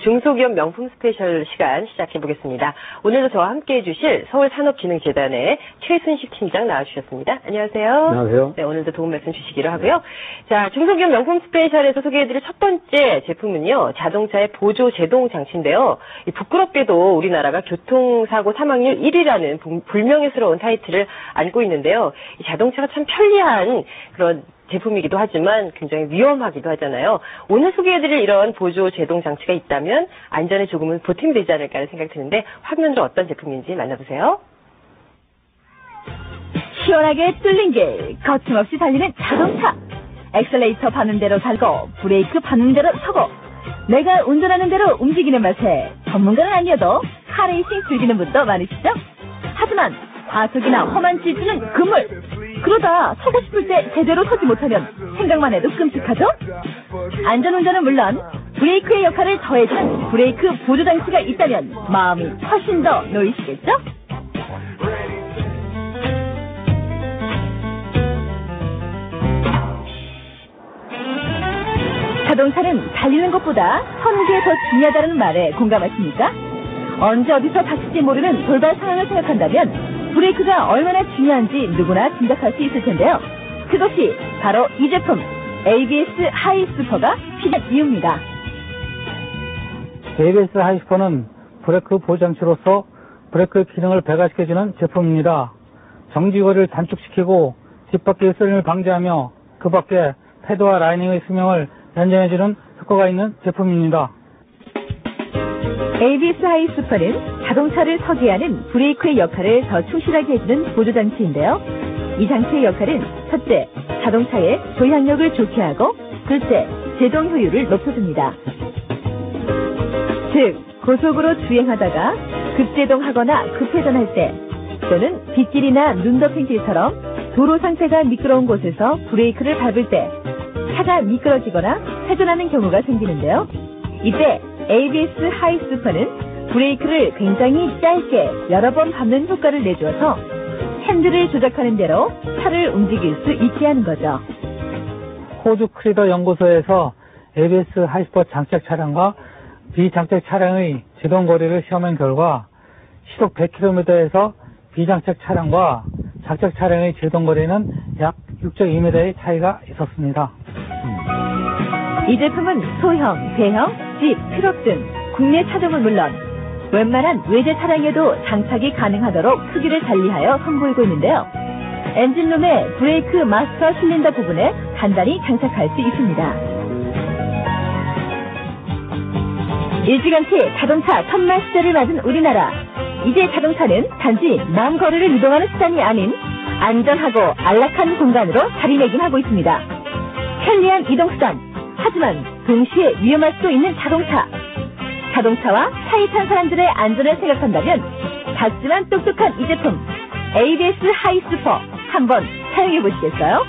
중소기업 명품 스페셜 시간 시작해보겠습니다. 오늘도 저와 함께해 주실 서울산업진흥재단의 최순식 팀장 나와주셨습니다. 안녕하세요. 안녕하세요. 네, 오늘도 도움 말씀 주시기로 하고요. 자, 중소기업 명품 스페셜에서 소개해드릴 첫 번째 제품은요, 자동차의 보조 제동 장치인데요. 부끄럽게도 우리나라가 교통사고 사망률 1위라는 불명예스러운 타이틀을 안고 있는데요. 이 자동차가 참 편리한 그런 제품이기도 하지만 굉장히 위험하기도 하잖아요. 오늘 소개해드릴 이런 보조 제동 장치가 있다면 안전에 조금은 보탬이 되지 않을까 하는 생각이 드는데 화면으로 어떤 제품인지 만나보세요. 시원하게 뚫린 길, 거침없이 달리는 자동차. 엑셀레이터 밟는 대로 달고 브레이크 밟는 대로 서고 내가 운전하는 대로 움직이는 맛에 전문가는 아니어도 카레이싱 즐기는 분도 많으시죠? 하지만 과속이나 험한 질주는 금물. 그러다 서고 싶을 때 제대로 서지 못하면 생각만 해도 끔찍하죠? 안전운전은 물론 브레이크의 역할을 더해주는 브레이크 보조장치가 있다면 마음이 훨씬 더 놓이시겠죠? 자동차는 달리는 것보다 서는 게 더 중요하다는 말에 공감하십니까? 언제 어디서 다칠지 모르는 돌발 상황을 생각한다면 브레이크가 얼마나 중요한지 누구나 짐작할 수 있을 텐데요. 그것이 바로 이 제품 ABS 하이스퍼가 필요한 이유입니다. ABS 하이스퍼는 브레이크 보조장치로서 브레이크의 기능을 배가시켜주는 제품입니다. 정지거리를 단축시키고 뒷바퀴의 쓰림을 방지하며 그 밖에 패드와 라이닝의 수명을 연장해주는 효과가 있는 제품입니다. ABS 하이스퍼는 자동차를 서게 하는 브레이크의 역할을 더 충실하게 해주는 보조장치인데요. 이 장치의 역할은 첫째, 자동차의 조향력을 좋게 하고 둘째, 제동 효율을 높여줍니다. 즉, 고속으로 주행하다가 급제동하거나 급회전할 때 또는 빗길이나 눈 덮인 길처럼 도로 상태가 미끄러운 곳에서 브레이크를 밟을 때 차가 미끄러지거나 회전하는 경우가 생기는데요. 이때 ABS 하이스퍼는 브레이크를 굉장히 짧게 여러 번 밟는 효과를 내주어서 핸들을 조작하는 대로 차를 움직일 수 있게 하는 거죠. 호주 크리더 연구소에서 ABS 하이스퍼 장착 차량과 비장착 차량의 제동 거리를 시험한 결과 시속 100km에서 비장착 차량과 장착 차량의 제동 거리는 약 6.2m의 차이가 있었습니다. 이 제품은 소형, 대형, 집, 트럭 등 국내 차종은 물론 웬만한 외제 차량에도 장착이 가능하도록 크기를 달리하여 선보이고 있는데요. 엔진룸의 브레이크 마스터 실린더 부분에 간단히 장착할 수 있습니다. 일찌감치 자동차 천만 시대를 맞은 우리나라. 이제 자동차는 단지 먼 거리를 이동하는 수단이 아닌 안전하고 안락한 공간으로 자리매김 하고 있습니다. 편리한 이동수단. 하지만 동시에 위험할 수도 있는 자동차. 자동차와 차에 탄 사람들의 안전을 생각한다면 작지만 똑똑한 이 제품 ABS 하이스퍼 한번 사용해 보시겠어요?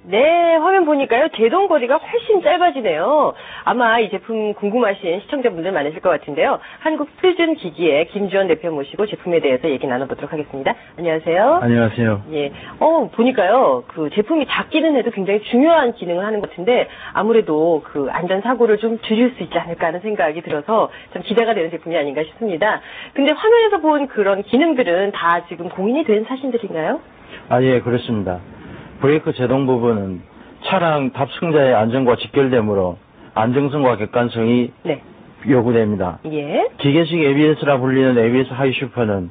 네, 화면 보니까요, 제동 거리가 훨씬 짧아지네요. 아마 이 제품 궁금하신 시청자분들 많으실 것 같은데요. 한국표준기기의 김주원 대표 모시고 제품에 대해서 얘기 나눠보도록 하겠습니다. 안녕하세요. 안녕하세요. 예, 보니까요, 그 제품이 작기는 해도 굉장히 중요한 기능을 하는 것 같은데, 아무래도 그 안전사고를 좀 줄일 수 있지 않을까 하는 생각이 들어서 좀 기대가 되는 제품이 아닌가 싶습니다. 근데 화면에서 본 그런 기능들은 다 지금 공인이 된 사실들인가요? 예, 그렇습니다. 브레이크 제동 부분은 차량 탑승자의 안전과 직결되므로 안정성과 객관성이 요구됩니다. 예. 기계식 ABS라 불리는 ABS 하이슈퍼는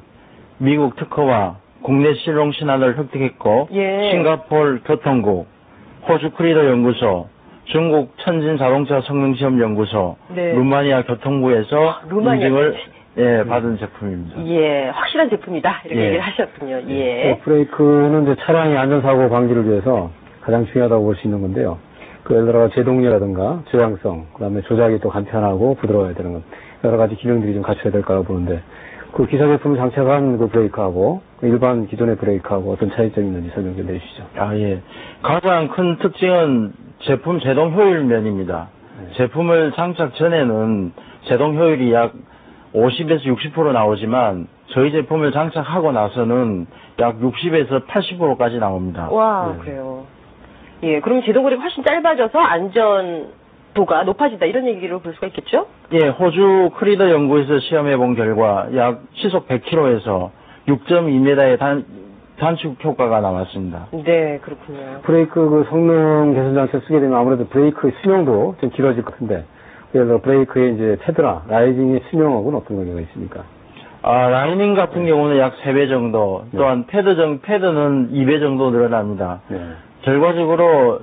미국 특허와 국내 실용 신안을 획득했고 싱가포르 교통국, 호주 크리더 연구소, 중국 천진 자동차 성능시험 연구소, 루마니아 교통부에서 인증을 받은 제품입니다. 예, 확실한 제품이다. 이렇게 얘기를 하셨군요. 예. 브레이크는 이제 차량의 안전사고 방지를 위해서 가장 중요하다고 볼 수 있는 건데요. 그 예를 들어 제동력이라든가 조향성, 그 다음에 조작이 또 간편하고 부드러워야 되는 것, 여러 가지 기능들이 좀 갖춰야 될까 보는데, 그 기사 제품을 장착한 그 브레이크하고 일반 기존의 브레이크하고 어떤 차이점이 있는지 설명 좀 해주시죠. 예. 가장 큰 특징은 제품 제동 효율 면입니다. 제품을 장착 전에는 제동 효율이 약 50에서 60% 나오지만 저희 제품을 장착하고 나서는 약 60에서 80%까지 나옵니다. 와, 그래요. 예, 그럼 제동거리가 훨씬 짧아져서 안전도가 높아진다 이런 얘기로 볼 수가 있겠죠? 예, 호주 크리더 연구에서 시험해본 결과 약 시속 100km에서 6.2m의 단축 효과가 나왔습니다. 네, 그렇군요. 브레이크 그 성능 개선 장치를 쓰게 되면 아무래도 브레이크 수명도 좀 길어질 것 같은데, 예를 들어 브레이크의 이제 패드나 라이딩의 수명하고는 어떤 관계가 있습니까? 라이닝 같은 경우는 약 3배 정도, 또한 패드는 2배 정도 늘어납니다. 네. 결과적으로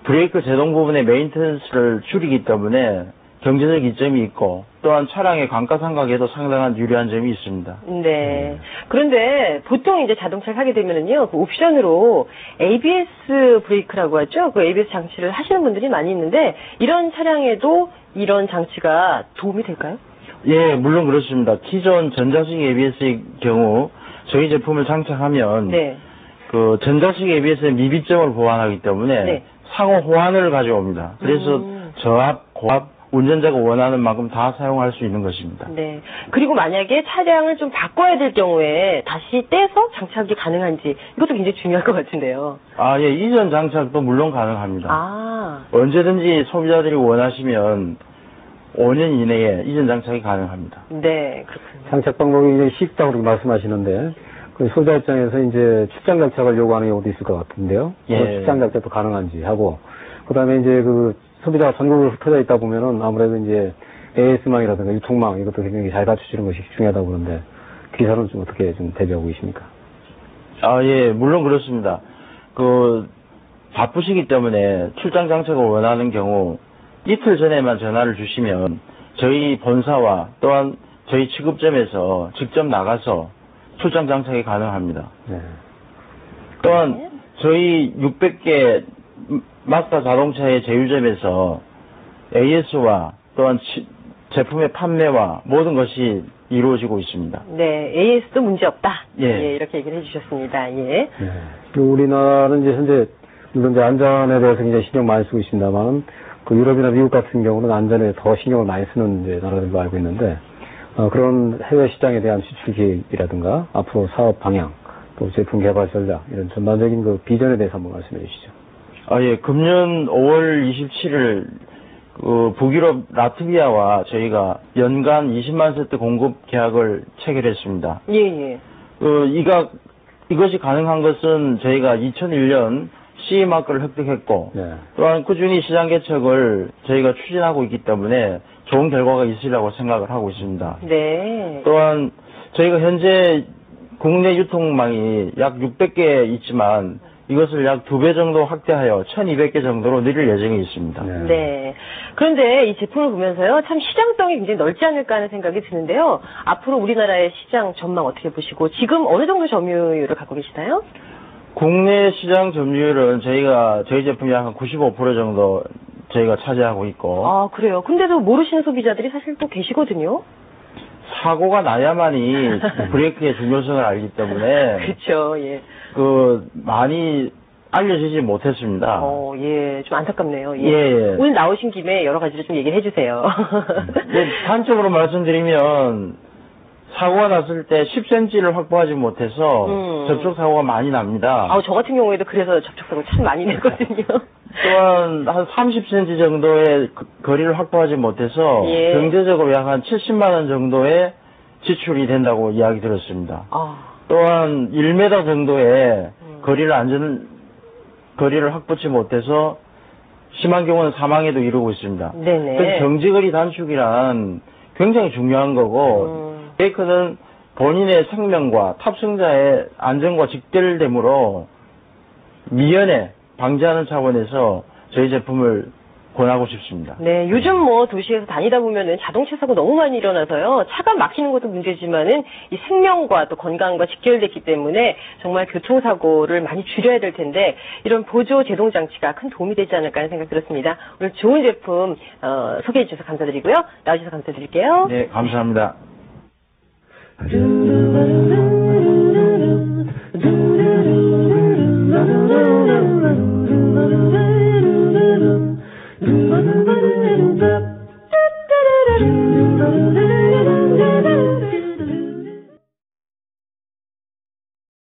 브레이크 제동 부분의 메인테넌스를 줄이기 때문에 경제적 이점이 있고, 또한 차량의 감가상각에도 상당한 유리한 점이 있습니다. 네. 그런데 보통 이제 자동차를 사게 되면은요, 그 옵션으로 ABS 브레이크라고 하죠. 그 ABS 장치를 하시는 분들이 많이 있는데, 이런 차량에도 이런 장치가 도움이 될까요? 예, 물론 그렇습니다. 기존 전자식 ABS의 경우 저희 제품을 장착하면 네. 그 전자식 ABS의 미비점을 보완하기 때문에 네. 상호 호환을 가져옵니다. 그래서 저압, 고압, 운전자가 원하는 만큼 다 사용할 수 있는 것입니다. 네. 그리고 만약에 차량을 좀 바꿔야 될 경우에 다시 떼서 장착이 가능한지 이것도 굉장히 중요할 것 같은데요. 예, 이전 장착도 물론 가능합니다. 언제든지 소비자들이 원하시면 5년 이내에 이전 장착이 가능합니다. 네, 그렇군요. 장착 방법이 굉장히 쉽다고 그렇게 말씀하시는데, 그 소비자 입장에서 이제 출장 장착을 요구하는 경우도 있을 것 같은데요. 예. 출장 장착도 가능한지 하고, 그 다음에 이제 그 소비자가 전국으로 흩어져 있다 보면은 아무래도 이제 AS망이라든가 유통망 이것도 굉장히 잘 갖추시는 것이 중요하다고 그러는데, 기사는 좀 어떻게 좀 대비하고 계십니까? 예, 물론 그렇습니다. 바쁘시기 때문에 출장 장착을 원하는 경우 이틀 전에만 전화를 주시면 저희 본사와 또한 저희 취급점에서 직접 나가서 출장 장착이 가능합니다. 네. 또한 저희 600개 마스터 자동차의 제휴점에서 AS와 또한 제품의 판매와 모든 것이 이루어지고 있습니다. 네, AS도 문제 없다. 예. 이렇게 얘기를 해주셨습니다. 예. 네. 우리나라는 이제 현재 물론 이제 안전에 대해서 굉장히 신경 많이 쓰고 있습니다만, 그 유럽이나 미국 같은 경우는 안전에 더 신경을 많이 쓰는 이제 나라들로 알고 있는데, 그런 해외 시장에 대한 수출 계획이라든가 앞으로 사업 방향, 또 제품 개발 전략 이런 전반적인 그 비전에 대해서 한번 말씀해 주시죠. 예, 금년 5월 27일 북유럽 라트비아와 저희가 연간 20만 세트 공급 계약을 체결했습니다. 예. 이것이 가능한 것은 저희가 2001년 CE 마크를 획득했고, 네. 또한 꾸준히 시장 개척을 저희가 추진하고 있기 때문에 좋은 결과가 있으리라고 생각을 하고 있습니다. 네. 또한 저희가 현재 국내 유통망이 약 600개 있지만 이것을 약 2배 정도 확대하여 1200개 정도로 늘릴 예정이 있습니다. 네. 그런데 이 제품을 보면서요, 참 시장성이 굉장히 넓지 않을까 하는 생각이 드는데요. 앞으로 우리나라의 시장 전망 어떻게 보시고 지금 어느 정도 점유율을 갖고 계시나요? 국내 시장 점유율은 저희 제품이 약 95% 정도 저희가 차지하고 있고. 그래요. 근데도 모르시는 소비자들이 사실 또 계시거든요. 사고가 나야만이 브레이크의 중요성을 알기 때문에. 그렇죠. 예. 많이 알려지지 못했습니다. 예. 좀 안타깝네요. 예. 오늘 나오신 김에 여러 가지를 좀 얘기를 해주세요. 단적으로 말씀드리면 사고가 났을 때 10cm를 확보하지 못해서 접촉사고가 많이 납니다. 저 같은 경우에도 그래서 접촉사고 참 많이 냈거든요. 또한 한 30cm 정도의 거리를 확보하지 못해서 경제적으로 약 한 70만 원 정도의 지출이 된다고 이야기 들었습니다. 또한 1m 정도의 거리를 확보치 못해서 심한 경우는 사망에도 이르고 있습니다. 네네. 그래서 정지거리 단축이란 굉장히 중요한 거고, 브레이크는 본인의 생명과 탑승자의 안전과 직결되므로 미연에 방지하는 차원에서 저희 제품을 권하고 싶습니다. 네, 요즘 도시에서 다니다 보면은 자동차 사고 너무 많이 일어나서요. 차가 막히는 것도 문제지만은 이 생명과 또 건강과 직결됐기 때문에 정말 교통사고를 많이 줄여야 될 텐데 이런 보조 제동 장치가 큰 도움이 되지 않을까 하는 생각 들었습니다. 오늘 좋은 제품 소개해 주셔서 감사드리고요. 나와주셔서 감사드릴게요. 네, 감사합니다.